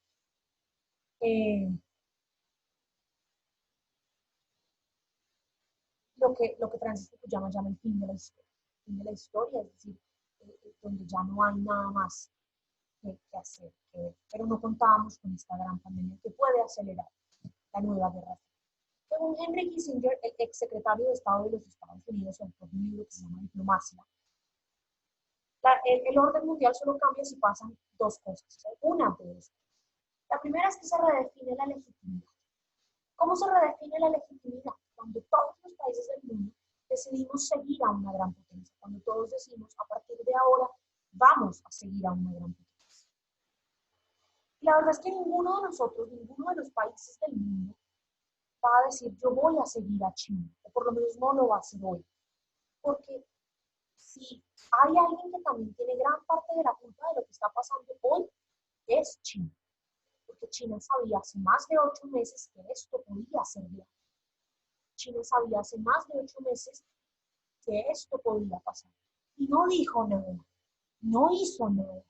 lo que Francis Fukuyama llama el fin de la historia. El fin de la historia, es decir, donde ya no hay nada más que hacer. Pero no contábamos con esta gran pandemia que puede acelerar la nueva guerra. Según Henry Kissinger, el ex secretario de Estado de los Estados Unidos, autor de un libro que se llama Diplomacia, el orden mundial solo cambia si pasan dos cosas. Una de ellas. La primera es que se redefine la legitimidad. ¿Cómo se redefine la legitimidad? Cuando todos los países del mundo decidimos seguir a una gran potencia. Cuando todos decimos, a partir de ahora, vamos a seguir a una gran potencia. Y la verdad es que ninguno de nosotros, ninguno de los países del mundo, va a decir, yo voy a seguir a China, o por lo menos no lo va a hacer hoy. Porque si hay alguien que también tiene gran parte de la culpa de lo que está pasando hoy, es China. Porque China sabía hace más de 8 meses que esto podía ser grave. China sabía hace más de 8 meses que esto podía pasar. Y no dijo nada, no hizo nada.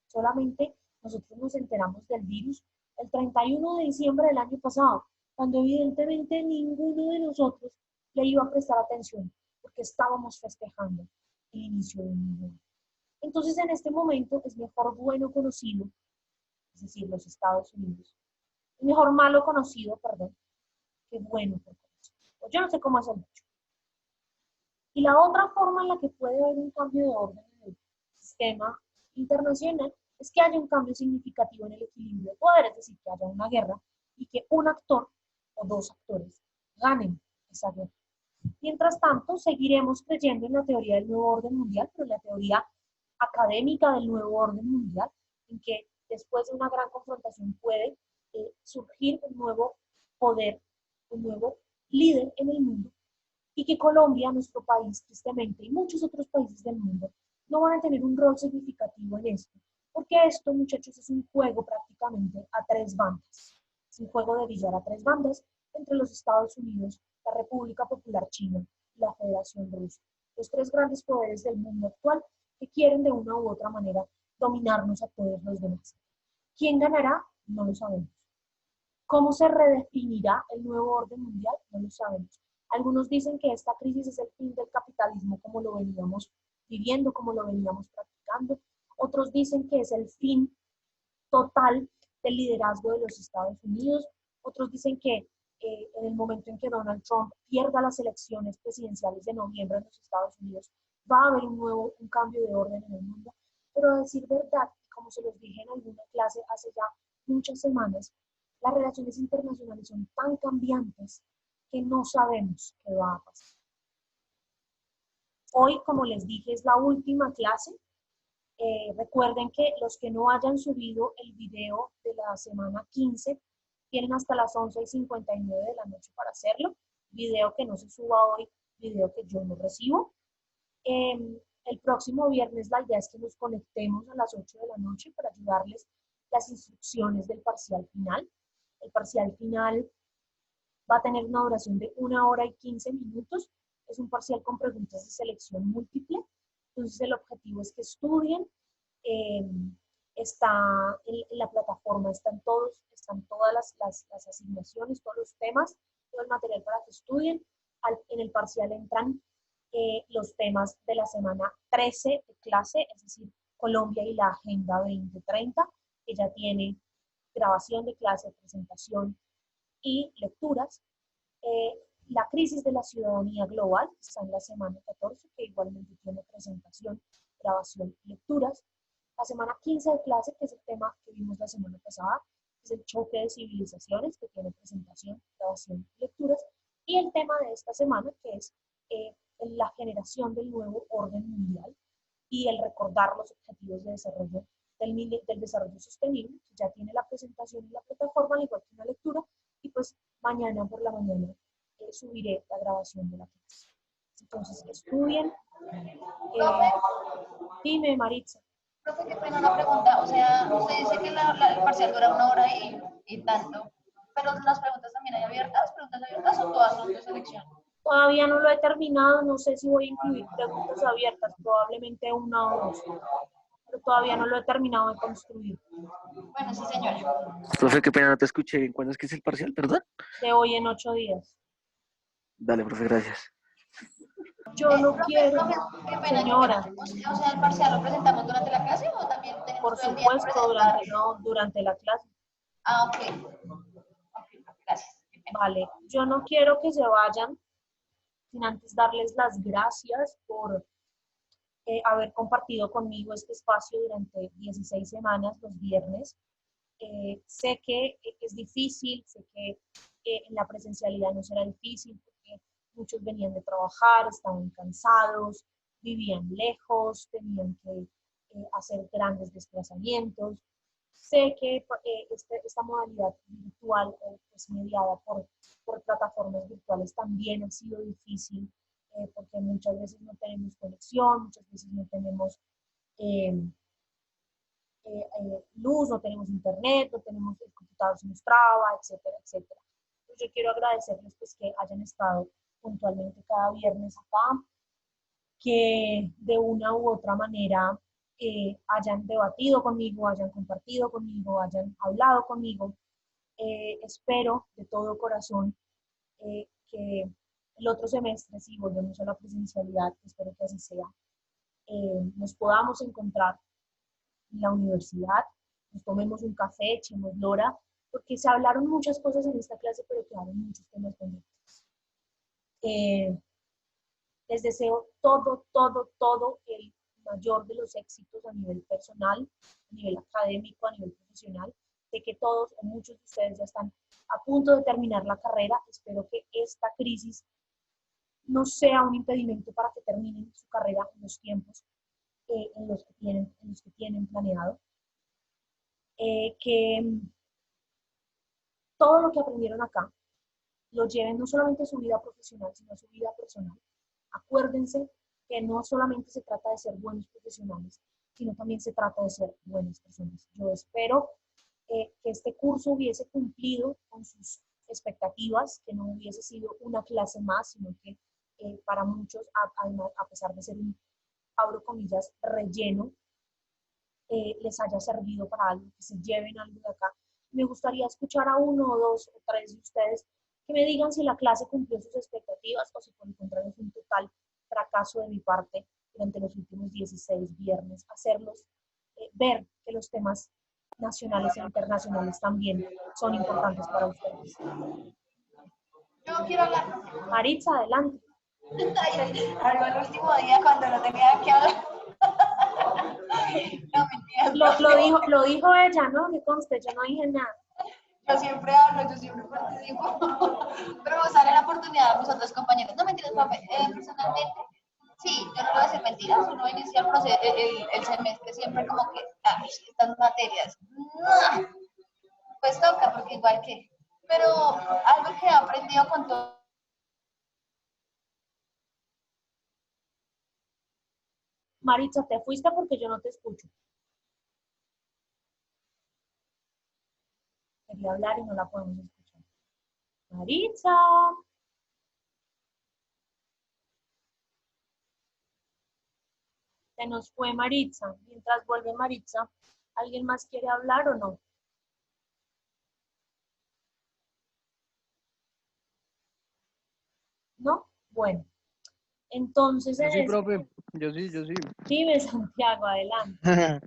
Solamente nosotros nos enteramos del virus el 31 de diciembre del año pasado, cuando evidentemente ninguno de nosotros le iba a prestar atención, porque estábamos festejando el inicio de un nuevo año. Entonces, en este momento es mejor bueno conocido, es decir, los Estados Unidos, es mejor malo conocido, perdón, que bueno por conocido. Pues yo no sé cómo es el dicho. Y la otra forma en la que puede haber un cambio de orden en el sistema internacional es que haya un cambio significativo en el equilibrio de poder, es decir, que haya una guerra y que un actor o dos actores ganen esa guerra. Mientras tanto, seguiremos creyendo en la teoría del nuevo orden mundial, pero la teoría académica del nuevo orden mundial, en que después de una gran confrontación puede surgir un nuevo poder, un nuevo líder en el mundo, y que Colombia, nuestro país, tristemente, y muchos otros países del mundo, no van a tener un rol significativo en esto, porque esto, muchachos, es un juego prácticamente a 3 bandas. Es un juego de billar a 3 bandas entre los Estados Unidos, la República Popular China y la Federación Rusa. Los 3 grandes poderes del mundo actual que quieren de una u otra manera dominarnos a todos los demás. ¿Quién ganará? No lo sabemos. ¿Cómo se redefinirá el nuevo orden mundial? No lo sabemos. Algunos dicen que esta crisis es el fin del capitalismo como lo veníamos viviendo, como lo veníamos practicando. Otros dicen que es el fin total del liderazgo de los Estados Unidos. Otros dicen que en el momento en que Donald Trump pierda las elecciones presidenciales de noviembre en los Estados Unidos, va a haber un cambio de orden en el mundo. Pero a decir verdad, como se los dije en alguna clase hace ya muchas semanas, las relaciones internacionales son tan cambiantes que no sabemos qué va a pasar. Hoy, como les dije, es la última clase. Recuerden que los que no hayan subido el video de la semana 15 tienen hasta las 11:59 de la noche para hacerlo. Video que no se suba hoy, video que yo no recibo. El próximo viernes la idea es que nos conectemos a las 8 de la noche para ayudarles las instrucciones del parcial final. El parcial final va a tener una duración de 1 hora y 15 minutos. Es un parcial con preguntas de selección múltiple. Entonces el objetivo es que estudien. Está en la plataforma, están todas las asignaciones, todos los temas, todo el material para que estudien. En el parcial entran los temas de la semana 13 de clase, es decir, Colombia y la Agenda 2030, que ya tiene grabación de clase, presentación y lecturas. La crisis de la ciudadanía global, que está en la semana 14, que igualmente tiene presentación, grabación y lecturas. La semana 15 de clase, que es el tema que vimos la semana pasada, es el choque de civilizaciones, que tiene presentación, grabación y lecturas. Y el tema de esta semana, que es la generación del nuevo orden mundial y el recordar los objetivos de desarrollo del desarrollo sostenible, que ya tiene la presentación en la plataforma, al igual que una lectura, y pues mañana por la mañana subiré la grabación de la clase. Entonces, estudien. Dime, Maritza. Profe, qué pena una pregunta. O sea, usted dice que el parcial dura 1 hora y tanto, pero las preguntas también hay abiertas, preguntas abiertas o todas son de selección. Todavía no lo he terminado, no sé si voy a incluir preguntas abiertas, probablemente 1 o 2, pero todavía no lo he terminado de construir. Bueno, sí, señora. Profe, qué pena, no te escuché bien. ¿Cuándo es que es el parcial, perdón? De hoy en 8 días. Dale, profe, gracias. Yo no Profe, quiero, qué pena, señora, o sea, el parcial lo presentamos durante la clase o también tenemos por todo el día para supuesto, presentar. durante la clase. Ah, ok, gracias. Vale, yo no quiero que se vayan sin antes darles las gracias por haber compartido conmigo este espacio durante 16 semanas, los viernes. Sé que es difícil, sé que en la presencialidad no será difícil porque muchos venían de trabajar, estaban cansados, vivían lejos, tenían que hacer grandes desplazamientos. Sé que esta modalidad virtual, pues mediada por plataformas virtuales, también ha sido difícil porque muchas veces no tenemos conexión, muchas veces no tenemos eh, luz, no tenemos internet, no tenemos el computador se nos traba, etcétera, etcétera. Entonces, yo quiero agradecerles pues, que hayan estado puntualmente cada viernes acá, que de una u otra manera hayan debatido conmigo, hayan compartido conmigo, hayan hablado conmigo. Espero de todo corazón que el otro semestre, si volvemos a la presencialidad, espero que así sea, nos podamos encontrar en la universidad, nos tomemos un café, echemos lora, porque se hablaron muchas cosas en esta clase, pero quedaron muchos temas pendientes. Les deseo todo el mayor de los éxitos a nivel personal, a nivel académico, a nivel profesional. Sé que todos o muchos de ustedes ya están a punto de terminar la carrera. Espero que esta crisis no sea un impedimento para que terminen su carrera en los tiempos en los que tienen planeado. Que todo lo que aprendieron acá lo lleven no solamente a su vida profesional, sino a su vida personal. Acuérdense que no solamente se trata de ser buenos profesionales, sino también se trata de ser buenas personas. Yo espero que este curso hubiese cumplido con sus expectativas, que no hubiese sido una clase más, sino que para muchos, a pesar de ser un, abro comillas, relleno, les haya servido para algo, que se lleven algo de acá. Me gustaría escuchar a uno o dos o tres de ustedes que me digan si la clase cumplió sus expectativas o si por el contrario fue un total fracaso de mi parte durante los últimos 16 viernes, hacerlos ver que los temas nacionales e internacionales también son importantes para ustedes. Yo quiero hablar. Maritza, adelante. Algo el último día cuando no tenía que hablar. No, mentiras. Lo dijo ella, ¿no? Que conste, yo no dije nada. Yo siempre hablo, yo siempre participo. Pero nos sale la oportunidad a mis otros compañeros. No mentiras, profe. Personalmente, sí, yo no le voy a decir mentiras. Uno inicia el proceso, el semestre siempre como que, ay, estas materias. Pues toca, porque igual que. Pero algo que he aprendido con todo. Maritza, te fuiste porque yo no te escucho. Quería hablar y no la podemos escuchar. Maritza. Se nos fue Maritza. Mientras vuelve Maritza, ¿alguien más quiere hablar o no? ¿No? Bueno. Entonces, Yo sí, profe. Yo sí. Dime, Santiago, adelante.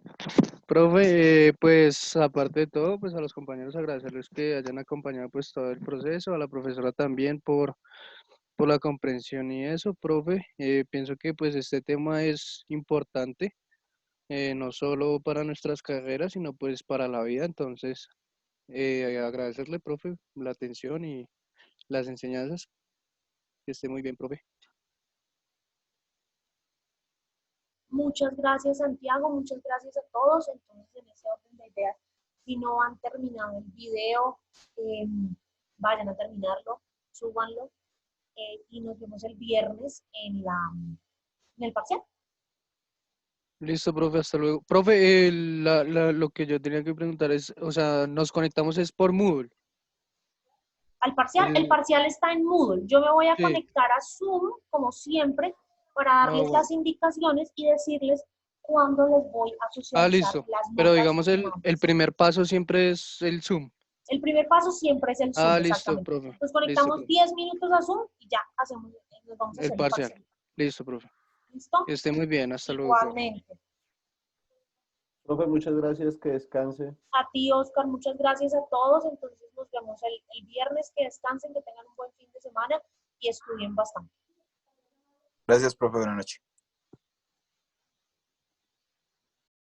Profe, pues aparte de todo, pues a los compañeros agradecerles que hayan acompañado pues todo el proceso, a la profesora también por la comprensión y eso, profe. Pienso que pues este tema es importante, no solo para nuestras carreras, sino pues para la vida. Entonces, agradecerle, profe, la atención y las enseñanzas. Que esté muy bien, profe. Muchas gracias, Santiago. Muchas gracias a todos. Entonces, en ese orden de ideas, si no han terminado el video, vayan a terminarlo, súbanlo y nos vemos el viernes en el parcial. Listo, profe, hasta luego. Profe, lo que yo tenía que preguntar es, o sea, nos conectamos es por Moodle. Al parcial, el parcial está en Moodle. Yo me voy a Sí. conectar a Zoom, como siempre, para darles bueno. las indicaciones y decirles cuándo les voy a socializar Listo. las notas. Pero digamos, el primer paso siempre es el Zoom. El primer paso siempre es el Zoom, Ah, listo, exactamente. profe. Nos conectamos Listo, 10 minutos a Zoom y ya hacemos, nos vamos a el hacer el parcial. parcial. Listo, profe. ¿Listo? Que esté muy bien. Hasta luego, profe. Igualmente. Profe, muchas gracias, que descanse. A ti, Oscar, muchas gracias a todos. Entonces nos vemos el viernes. Que descansen, que tengan un buen fin de semana y estudien bastante. Gracias, profe. Buenas noches.